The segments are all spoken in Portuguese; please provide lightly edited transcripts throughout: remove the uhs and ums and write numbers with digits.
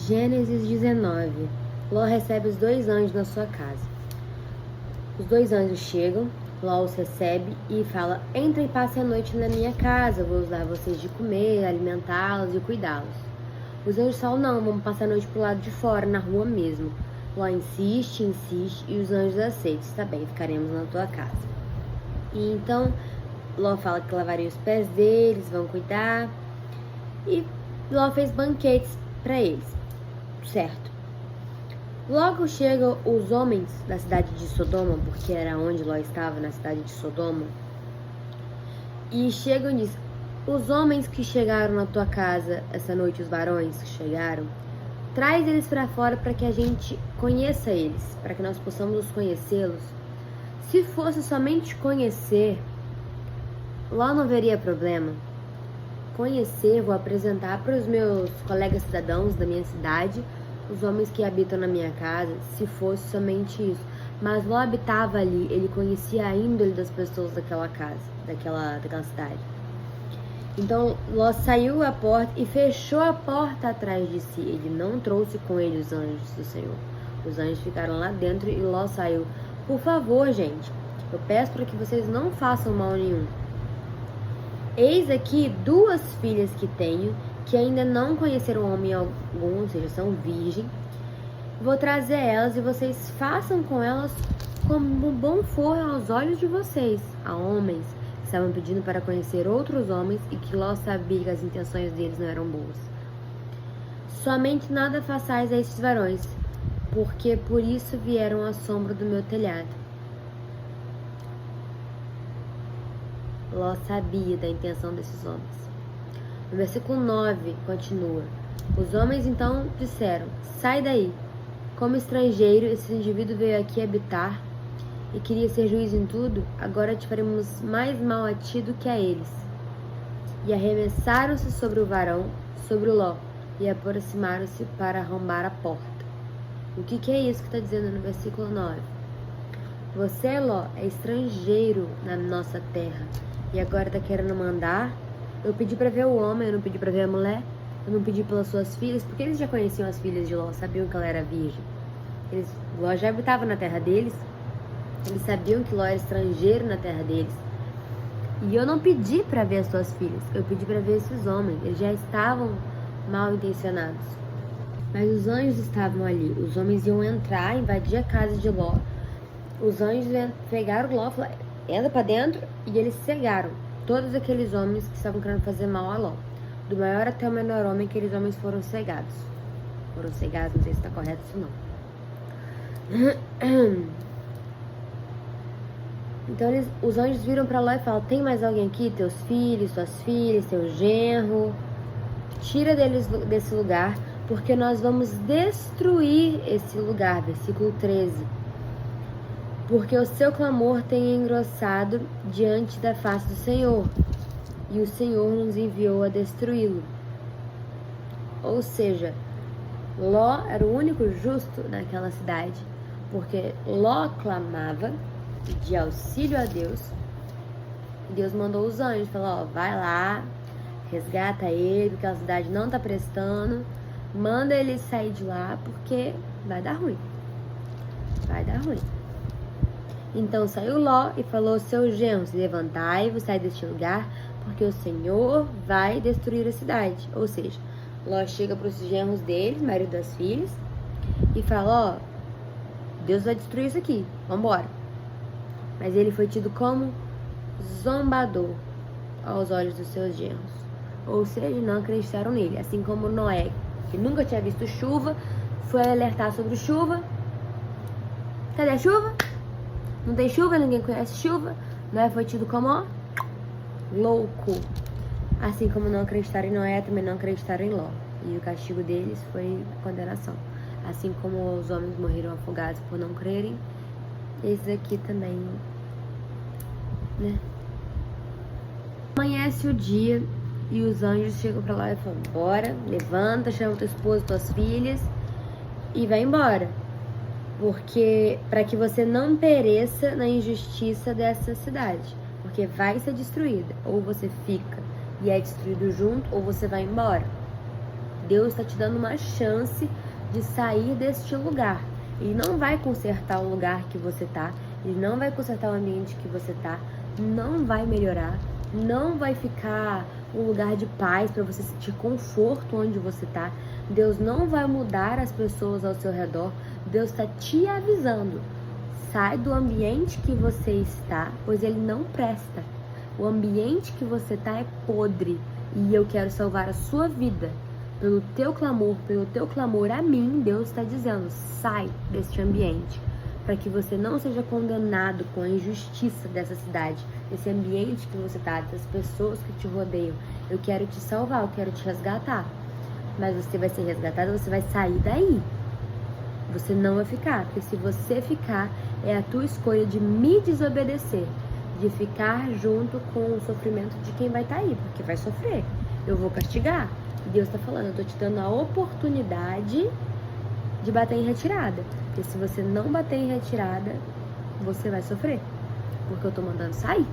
Gênesis 19. Ló recebe os 2 anjos na sua casa. Os 2 anjos chegam, Ló os recebe e fala: entrem e passem a noite na minha casa, eu vou dar vocês de comer, alimentá-los e cuidá-los. Os anjos falam: não, vamos passar a noite pro lado de fora, na rua mesmo. Ló insiste e os anjos aceitam: está bem, ficaremos na tua casa. E então Ló fala que lavaria os pés deles, vão cuidar, e Ló fez banquetes para eles, certo? Logo chegam os homens da cidade de Sodoma, porque era onde Ló estava, na cidade de Sodoma, e chegam e dizem: os homens que chegaram na tua casa essa noite, os varões que chegaram, traz eles para fora para que a gente conheça eles, para que nós possamos os conhecê-los. Se fosse somente conhecer, Ló não haveria problema. Conhecer, vou apresentar para os meus colegas cidadãos da minha cidade, os homens que habitam na minha casa, se fosse somente isso. Mas Ló habitava ali, ele conhecia a índole das pessoas daquela casa, daquela cidade. Então Ló saiu à porta e fechou a porta atrás de si. Ele não trouxe com ele os anjos do Senhor. Os anjos ficaram lá dentro e Ló saiu. Por favor, gente, eu peço para que vocês não façam mal nenhum. Eis aqui 2 filhas que tenho, que ainda não conheceram homem algum, ou seja, são virgem. Vou trazer elas e vocês façam com elas como bom for aos olhos de vocês. Há homens que estavam pedindo para conhecer outros homens e que Ló sabia que as intenções deles não eram boas. Somente nada façais a esses varões, porque por isso vieram à sombra do meu telhado. Ló sabia da intenção desses homens. No versículo 9 continua: os homens então disseram: sai daí. Como estrangeiro, esse indivíduo veio aqui habitar e queria ser juiz em tudo. Agora te faremos mais mal a ti do que a eles. E arremessaram-se sobre o varão, sobre o Ló, e aproximaram-se para arrombar a porta. O que é isso que está dizendo no versículo 9? Você, Ló, é estrangeiro na nossa terra e agora está querendo mandar. Eu pedi para ver o homem, eu não pedi para ver a mulher. Eu não pedi pelas suas filhas, porque eles já conheciam as filhas de Ló, sabiam que ela era virgem. Ló já habitava na terra deles, eles sabiam que Ló era estrangeiro na terra deles. E eu não pedi para ver as suas filhas, eu pedi para ver esses homens. Eles já estavam mal intencionados. Mas os anjos estavam ali, os homens iam entrar, invadir a casa de Ló. Os anjos pegaram Ló, falaram: entra para dentro, e eles cegaram todos aqueles homens que estavam querendo fazer mal a Ló. Do maior até o menor homem, aqueles homens foram cegados. Foram cegados, não sei se está correto isso não. Então os anjos viram para Ló e falaram: tem mais alguém aqui? Teus filhos, tuas filhas, teu genro? Tira deles desse lugar, porque nós vamos destruir esse lugar. Versículo 13. Porque o seu clamor tem engrossado diante da face do Senhor, e o Senhor nos enviou a destruí-lo. Ou seja, Ló era o único justo naquela cidade, porque Ló clamava de auxílio a Deus, e Deus mandou os anjos, falou: ó, vai lá, resgata ele, porque a cidade não tá prestando, manda ele sair de lá, porque vai dar ruim. Vai dar ruim. Então saiu Ló e falou aos seus genros: levantai-vos, sai deste lugar, porque o Senhor vai destruir a cidade. Ou seja, Ló chega para os genros dele, marido das filhas, e fala: ó, Deus vai destruir isso aqui, vambora. Mas ele foi tido como zombador aos olhos dos seus genros. Ou seja, não acreditaram nele. Assim como Noé, que nunca tinha visto chuva, foi alertar sobre chuva. Cadê a chuva? Não tem chuva, ninguém conhece chuva. Noé foi tido como, ó, louco. Assim como não acreditaram em Noé, também não acreditaram em Ló. E o castigo deles foi a condenação. Assim como os homens morreram afogados por não crerem, esses aqui também, né? Amanhece o dia e os anjos chegam pra lá e falam: bora, levanta, chama teu esposo, tuas filhas e vai embora. Porque para que você não pereça na injustiça dessa cidade, porque vai ser destruída. Ou você fica e é destruído junto, ou você vai embora. Deus está te dando uma chance de sair deste lugar. Ele não vai consertar o lugar que você tá, ele não vai consertar o ambiente que você tá, não vai melhorar, não vai ficar um lugar de paz para você sentir conforto onde você tá. Deus não vai mudar as pessoas ao seu redor. Deus está te avisando. Sai do ambiente que você está, pois ele não presta. O ambiente que você está é podre e eu quero salvar a sua vida. Pelo teu clamor a mim, Deus está dizendo, sai deste ambiente, para que você não seja condenado com a injustiça dessa cidade, desse ambiente que você está, das pessoas que te rodeiam. Eu quero te salvar, eu quero te resgatar. Mas você vai ser resgatado, você vai sair daí. Você não vai ficar, porque se você ficar, é a tua escolha de me desobedecer, de ficar junto com o sofrimento de quem vai estar aí, porque vai sofrer. Eu vou castigar. Deus está falando, eu tô te dando a oportunidade de bater em retirada. Porque se você não bater em retirada, você vai sofrer. Porque eu tô mandando sair.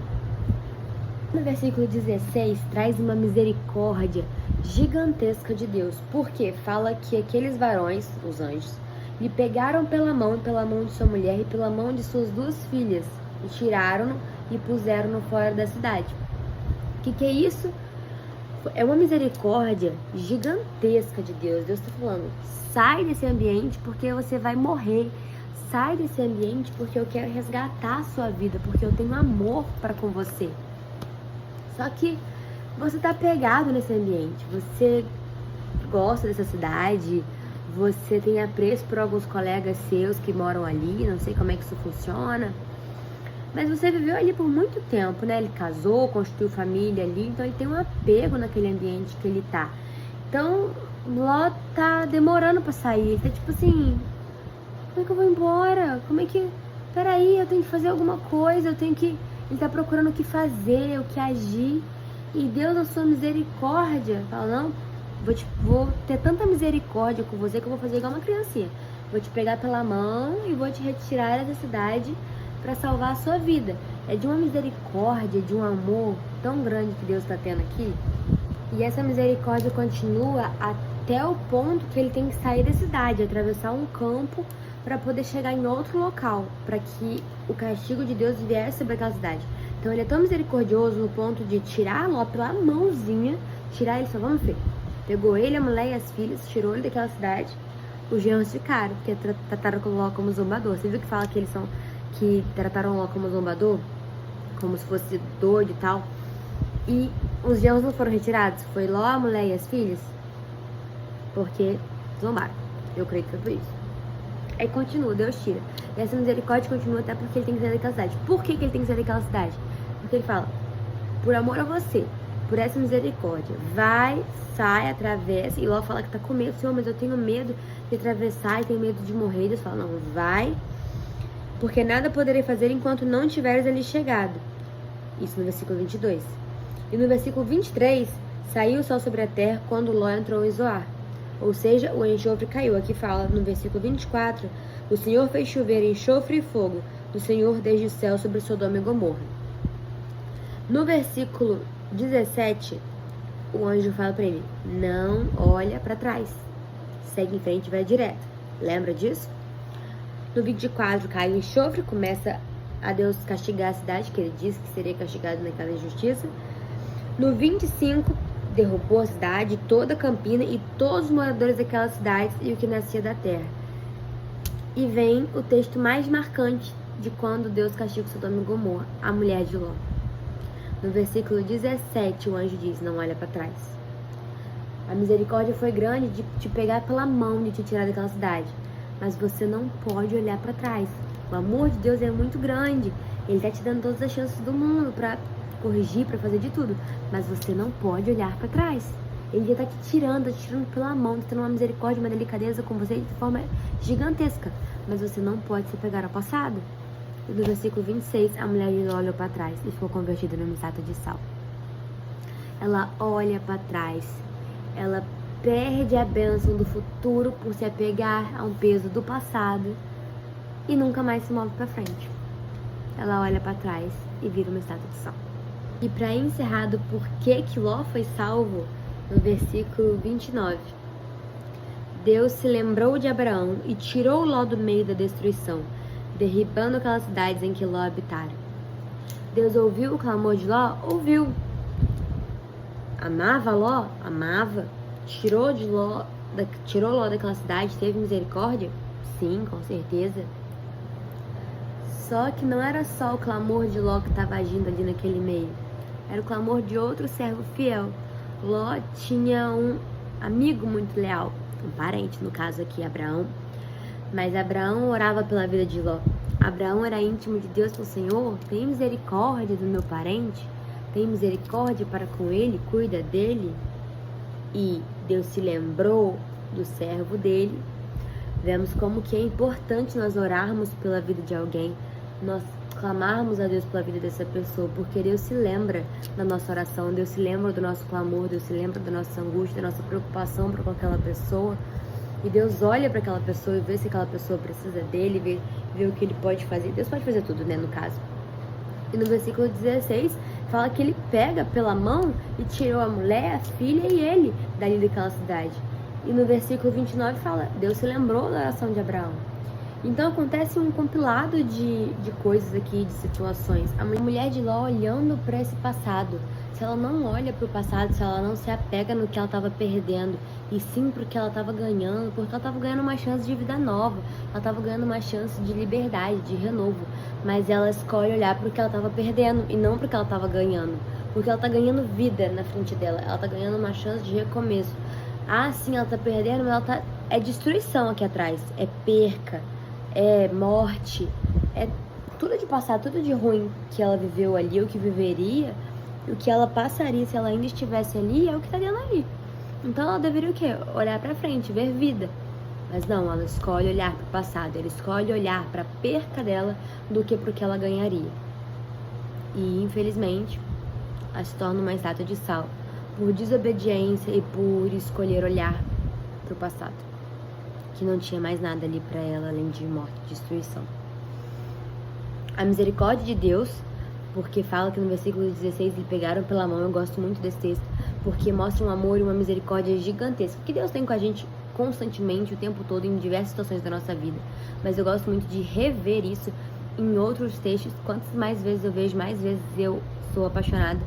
No versículo 16, traz uma misericórdia gigantesca de Deus. Porque fala que aqueles varões, os anjos, lhe pegaram pela mão de sua mulher e pela mão de suas 2 filhas. E tiraram-no e puseram-no fora da cidade. O que é isso? É uma misericórdia gigantesca de Deus. Deus está falando, sai desse ambiente porque você vai morrer. Sai desse ambiente porque eu quero resgatar a sua vida, porque eu tenho amor para com você. Só que você está pegado nesse ambiente. Você gosta dessa cidade, você tem apreço por alguns colegas seus que moram ali, não sei como é que isso funciona. Mas você viveu ali por muito tempo, né? Ele casou, construiu família ali, então ele tem um apego naquele ambiente que ele tá. Então, Ló tá demorando pra sair. Ele tá tipo assim, como é que eu vou embora? Como é que... Peraí, eu tenho que fazer alguma coisa, eu tenho que... Ele tá procurando o que fazer, o que agir. E Deus, na sua misericórdia, fala, não, vou ter tanta misericórdia com você que eu vou fazer igual uma criancinha. Vou te pegar pela mão e vou te retirar dessa cidade para salvar a sua vida. É de uma misericórdia, de um amor tão grande que Deus está tendo aqui. E essa misericórdia continua até o ponto que ele tem que sair da cidade, atravessar um campo para poder chegar em outro local, para que o castigo de Deus viesse sobre aquela cidade. Então ele é tão misericordioso no ponto de tirar Ló pela mãozinha, tirar ele, só vamos ver. Pegou ele, a mulher e as filhas, tirou ele daquela cidade. Os genros ficaram, porque trataram Ló como zombador. Você viu que fala que eles são... que trataram Ló como zombador, como se fosse doido e tal. E os genros não foram retirados, foi Ló, a mulher e as filhas, porque zombaram. Eu creio que foi por isso. Aí continua, Deus tira. E essa misericórdia continua até porque ele tem que sair daquela cidade. Por que ele tem que sair daquela cidade? Porque ele fala, por amor a você, por essa misericórdia, vai, sai, atravessa. E Ló fala que tá com medo, Senhor, mas eu tenho medo de atravessar e tenho medo de morrer. Deus fala, não, vai, porque nada poderei fazer enquanto não tiveres ali chegado. Isso no versículo 22. E no versículo 23, saiu o sol sobre a terra quando Ló entrou em Zoar. Ou seja, o enxofre caiu. Aqui fala no versículo 24, o Senhor fez chover enxofre e fogo do Senhor desde o céu sobre Sodoma e Gomorra. No versículo 17, o anjo fala para ele, não olha para trás. Segue em frente e vai direto. Lembra disso? No 24 cai o enxofre, começa a Deus castigar a cidade, que ele disse que seria castigado naquela injustiça. No 25, derrubou a cidade, toda a campina e todos os moradores daquelas cidades e o que nascia da terra. E vem o texto mais marcante de quando Deus castiga Sodoma e Gomorra, a mulher de Ló. No versículo 17, o anjo diz, não olha para trás. A misericórdia foi grande de te pegar pela mão, de te tirar daquela cidade. Mas você não pode olhar para trás. O amor de Deus é muito grande. Ele está te dando todas as chances do mundo para corrigir, para fazer de tudo. Mas você não pode olhar para trás. Ele já está te tirando pela mão, está tendo uma misericórdia, uma delicadeza com você de forma gigantesca. Mas você não pode se pegar ao passado. E no versículo 26, a mulher olhou para trás e ficou convertida numa estátua de sal. Ela olha para trás. Ela perde a bênção do futuro por se apegar a um peso do passado e nunca mais se move para frente. Ela olha para trás e vira uma estátua de sal. E para encerrar do porquê que Ló foi salvo, no versículo 29, Deus se lembrou de Abraão e tirou Ló do meio da destruição, derribando aquelas cidades em que Ló habitara. Deus ouviu o clamor de Ló? Ouviu. Amava Ló? Amava. Tirou Ló daquela cidade, teve misericórdia? Sim, com certeza. Só que não era só o clamor de Ló que estava agindo ali naquele meio. Era o clamor de outro servo fiel. Ló tinha um amigo muito leal, um parente, no caso aqui, Abraão. Mas Abraão orava pela vida de Ló. Abraão era íntimo de Deus, falou: Senhor, tem misericórdia do meu parente? Tem misericórdia para com ele? Cuida dele? E Deus se lembrou do servo dele. Vemos como que é importante nós orarmos pela vida de alguém, nós clamarmos a Deus pela vida dessa pessoa, porque Deus se lembra da nossa oração, Deus se lembra do nosso clamor, Deus se lembra da nossa angústia, da nossa preocupação para com aquela pessoa. E Deus olha para aquela pessoa e vê se aquela pessoa precisa dele, vê o que ele pode fazer. Deus pode fazer tudo, né, no caso. E no versículo 16, fala que ele pega pela mão e tirou a mulher, a filha e ele dali daquela cidade. E no versículo 29 fala: Deus se lembrou da oração de Abraão. Então acontece um compilado de coisas aqui, de situações. A mulher de Ló olhando para esse passado. Se ela não olha para o passado, se ela não se apega no que ela estava perdendo, e sim para o que ela estava ganhando, porque ela estava ganhando uma chance de vida nova, ela estava ganhando uma chance de liberdade, de renovo. Mas ela escolhe olhar para o que ela estava perdendo e não para o que ela estava ganhando, porque ela está ganhando vida na frente dela, ela está ganhando uma chance de recomeço. Ah, sim, ela está perdendo, mas é destruição aqui atrás, é perca, é morte, é tudo de passado, tudo de ruim que ela viveu ali, o que viveria, o que ela passaria se ela ainda estivesse ali, é o que está dentro ali. Então ela deveria o quê? Olhar para frente, ver vida. Mas não, ela escolhe olhar para o passado, ela escolhe olhar para a perca dela do que para o que ela ganharia. E infelizmente, ela se torna uma estátua de sal, por desobediência e por escolher olhar para o passado, que não tinha mais nada ali para ela além de morte e destruição. A misericórdia de Deus, porque fala que no versículo 16 eles pegaram pela mão. Eu gosto muito desse texto, porque mostra um amor e uma misericórdia gigantesca que Deus tem com a gente constantemente, o tempo todo, em diversas situações da nossa vida. Mas eu gosto muito de rever isso em outros textos. Quantas mais vezes eu vejo, mais vezes eu sou apaixonada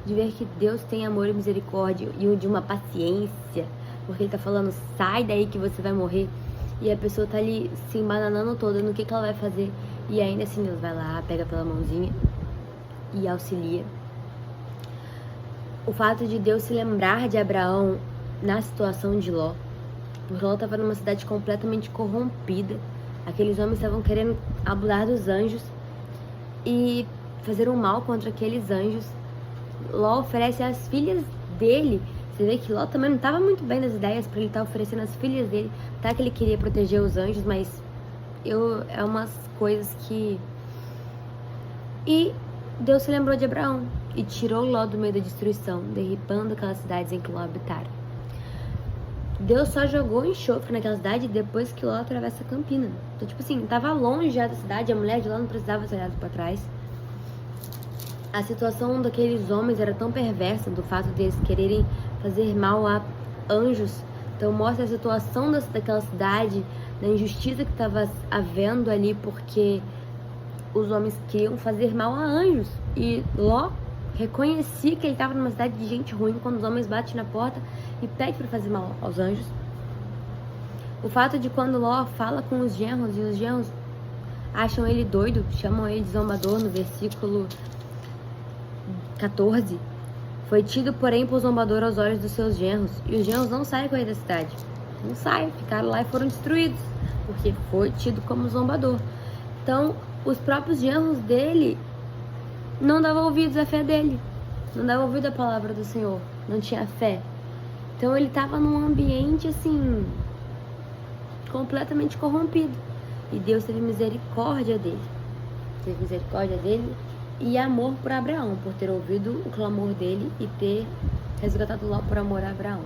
de ver que Deus tem amor e misericórdia e de uma paciência, porque Ele tá falando: sai daí que você vai morrer, e a pessoa tá ali se embananando toda no que ela vai fazer, e ainda assim Deus vai lá, pega pela mãozinha e auxilia. O fato de Deus se lembrar de Abraão na situação de Ló, porque Ló estava numa cidade completamente corrompida, aqueles homens estavam querendo abusar dos anjos e fazer um mal contra aqueles anjos. Ló oferece as filhas dele. Você vê que Ló também não estava muito bem das ideias para ele estar oferecendo as filhas dele. Tá que ele queria proteger os anjos, mas é umas coisas que... E Deus se lembrou de Abraão e tirou Ló do meio da destruição, derribando aquelas cidades em que Ló habitara. Deus só jogou enxofre naquela cidade depois que Ló atravessa a campina. Então, tipo assim, tava longe já da cidade, a mulher de Ló não precisava ser olhada para trás. A situação daqueles homens era tão perversa, do fato deles quererem fazer mal a anjos. Então mostra a situação daquela cidade, da injustiça que estava havendo ali, porque os homens queriam fazer mal a anjos. E Ló reconhecia que ele estava numa cidade de gente ruim quando os homens batem na porta e pedem para fazer mal aos anjos. O fato de quando Ló fala com os genros, e os genros acham ele doido, chamam ele de zombador no versículo 14. Foi tido, porém, por zombador aos olhos dos seus genros. E os genros não saem com ele da cidade. Não saem, ficaram lá e foram destruídos, porque foi tido como zombador. Então, os próprios genros dele não davam ouvidos à fé dele. Não davam ouvido à palavra do Senhor. Não tinha fé. Então, ele estava num ambiente, assim, completamente corrompido. E Deus teve misericórdia dele. Teve misericórdia dele e amor por Abraão, por ter ouvido o clamor dele e ter resgatado Ló por amor a Abraão.